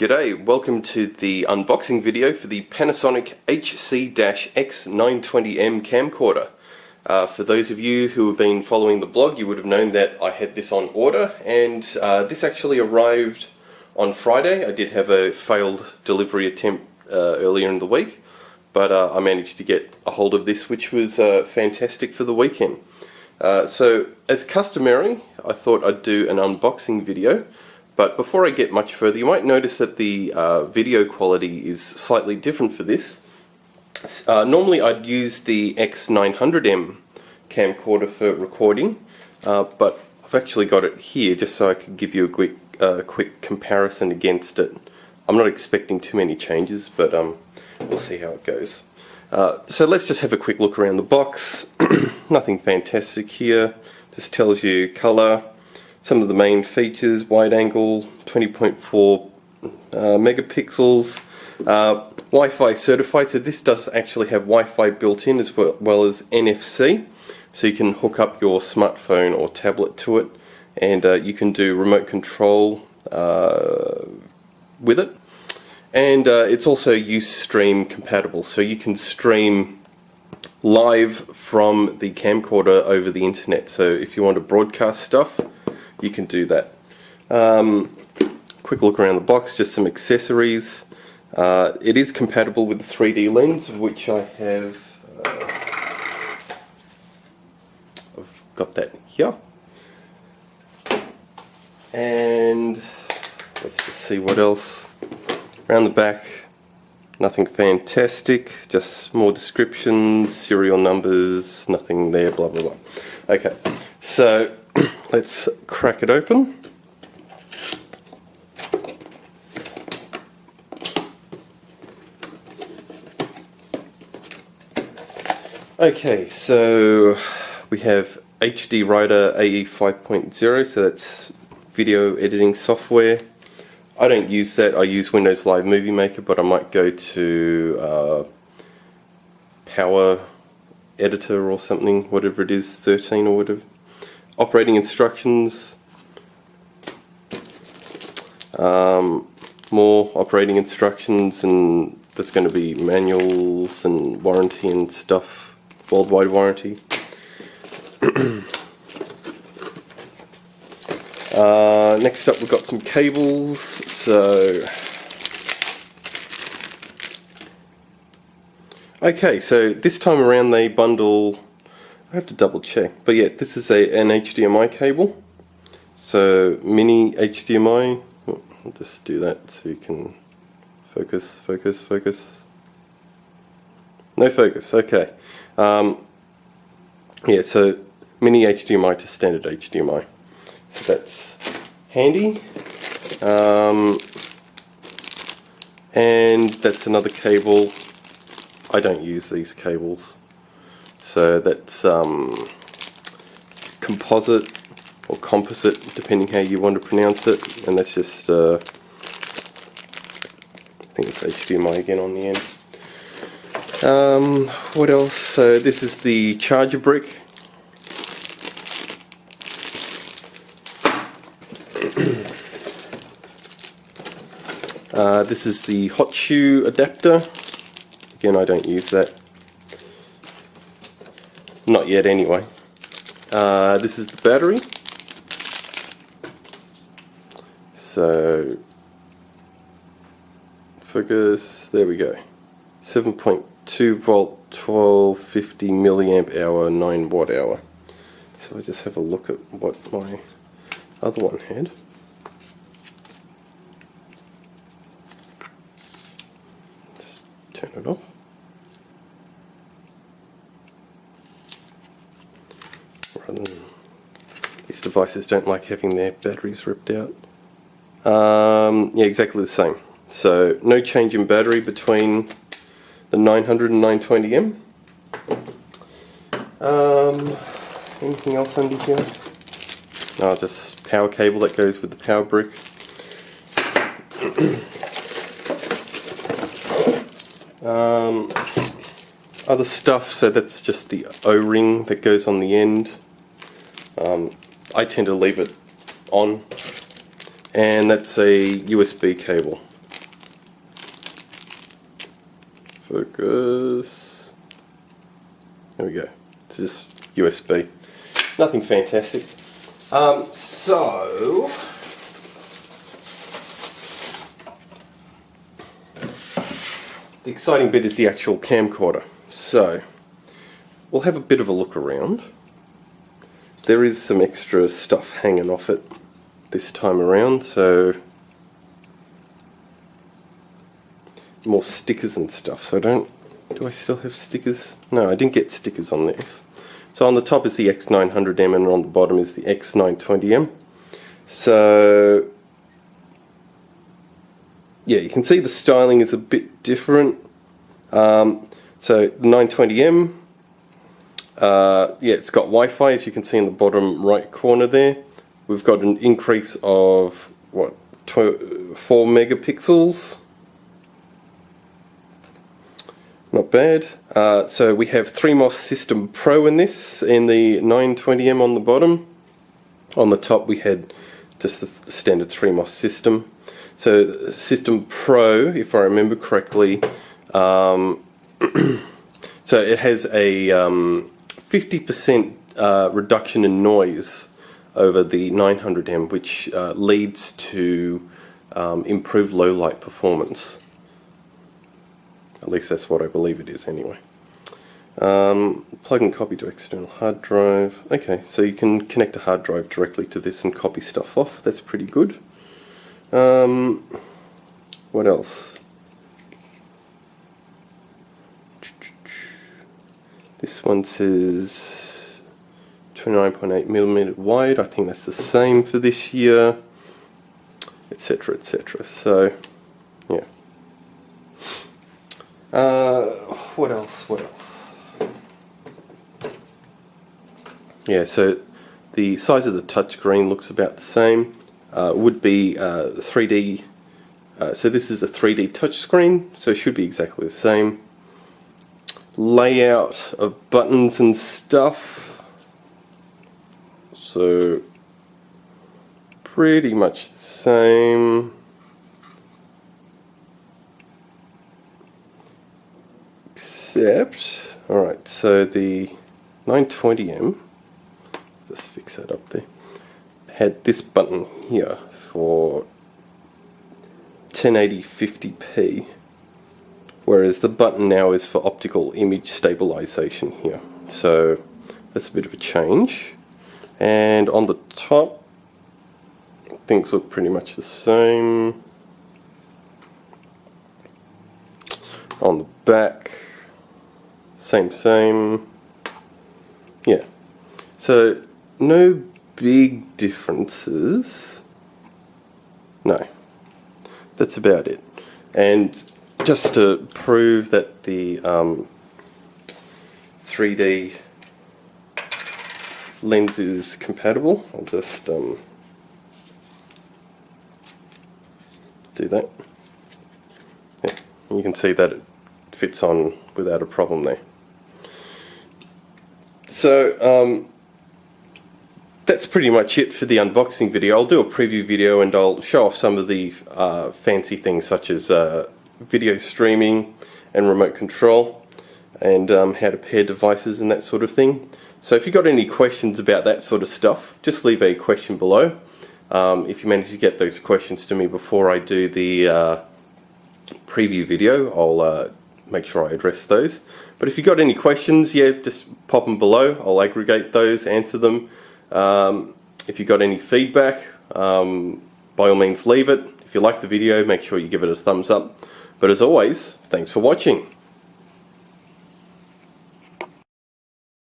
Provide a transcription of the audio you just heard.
G'day, welcome to the unboxing video for the Panasonic HC-X920M camcorder. For those of you who have been following the blog, you would have known that I had this on order, and this actually arrived on Friday. I did have a failed delivery attempt earlier in the week, but I managed to get a hold of this, which was fantastic for the weekend. So as customary, I thought I'd do an unboxing video. But before I get much further, you might notice that the video quality is slightly different for this. Normally I'd use the X900M camcorder for recording, but I've actually got it here just so I could give you a quick comparison against it. I'm not expecting too many changes, but we'll see how it goes. So let's just have a quick look around the box. Nothing fantastic here. Just tells you color. Some of the main features: wide angle, 20.4 megapixels, Wi-Fi certified, so this does actually have Wi-Fi built in as well as NFC, so you can hook up your smartphone or tablet to it, and you can do remote control with it. And it's also Ustream compatible, so you can stream live from the camcorder over the internet. So if you want to broadcast stuff, you can do that. Quick look around the box, just some accessories. It is compatible with the 3D lens, of which I have I've got that here. And let's just see what else. Around the back, nothing fantastic, just more descriptions, serial numbers, nothing there, blah blah blah. Okay, so let's crack it open. Okay, so we have HD Writer AE 5.0, so that's video editing software. I don't use that, I use Windows Live Movie Maker, but I might go to Power Editor or something, whatever it is, 13 or whatever. Operating instructions, more operating instructions, and that's going to be manuals and warranty and stuff, worldwide warranty. Next up we've got some cables. So okay, so this time around they bundle, I have to double check, but yeah, this is an HDMI cable. So mini HDMI. I'll just do that so you can focus. No focus, okay. Yeah, so mini HDMI to standard HDMI. So that's handy. And that's another cable. I don't use these cables. So that's composite or composite, depending how you want to pronounce it, and that's just I think it's HDMI again on the end. What else? So this is the charger brick. This is the hot shoe adapter. Again, I don't use that. Not yet anyway. This is the battery. So, focus, there we go. 7.2 volt, 1250 milliamp hour, 9 watt hour. So I just have a look at what my other one had. Just turn it off. These devices don't like having their batteries ripped out. Yeah, exactly the same. So no change in battery between the 900 and 920M. Anything else under here? No, just power cable that goes with the power brick. Other stuff, so that's just the O-ring that goes on the end. I tend to leave it on, and that's a USB cable. Focus. There we go. It's just USB. Nothing fantastic. So the exciting bit is the actual camcorder. So we'll have a bit of a look around. There is some extra stuff hanging off it this time around, so more stickers and stuff. So do I still have stickers? No, I didn't get stickers on this. So on the top is the X900M and on the bottom is the X920M. So yeah, you can see the styling is a bit different. So the 920M, yeah, it's got Wi-Fi, as you can see in the bottom right corner there. We've got an increase of what, 4 megapixels. Not bad. So we have 3MOS System Pro in this, in the 920M on the bottom. On the top we had just the standard 3MOS system. So System Pro, if I remember correctly, so it has a 50% reduction in noise over the 900M, which leads to improved low light performance. At least that's what I believe it is anyway. Plug and copy to external hard drive. Okay, so you can connect a hard drive directly to this and copy stuff off. That's pretty good. What else? This one says 29.8mm wide. I think that's the same for this year, etc., etc. So yeah. What else? Yeah, so the size of the touchscreen looks about the same. Would be 3D. So this is a 3D touchscreen, so it should be exactly the same. Layout of buttons and stuff. So pretty much the same. Except, alright, so the 920M, just fix that up there, had this button here for 1080 50p, whereas the button now is for optical image stabilization here. So that's a bit of a change. And on the top, things look pretty much the same. On the back, same. Yeah. So no big differences. No. That's about it. And just to prove that the 3D lens is compatible, I'll just do that. Yeah, you can see that it fits on without a problem there. So that's pretty much it for the unboxing video. I'll do a preview video and I'll show off some of the fancy things such as video streaming and remote control, and how to pair devices and that sort of thing. So if you've got any questions about that sort of stuff, just leave a question below. If you manage to get those questions to me before I do the preview video, I'll make sure I address those. But if you've got any questions, yeah, just pop them below. I'll aggregate those, answer them. If you've got any feedback, by all means leave it. If you like the video, make sure you give it a thumbs up. But as always, thanks for watching.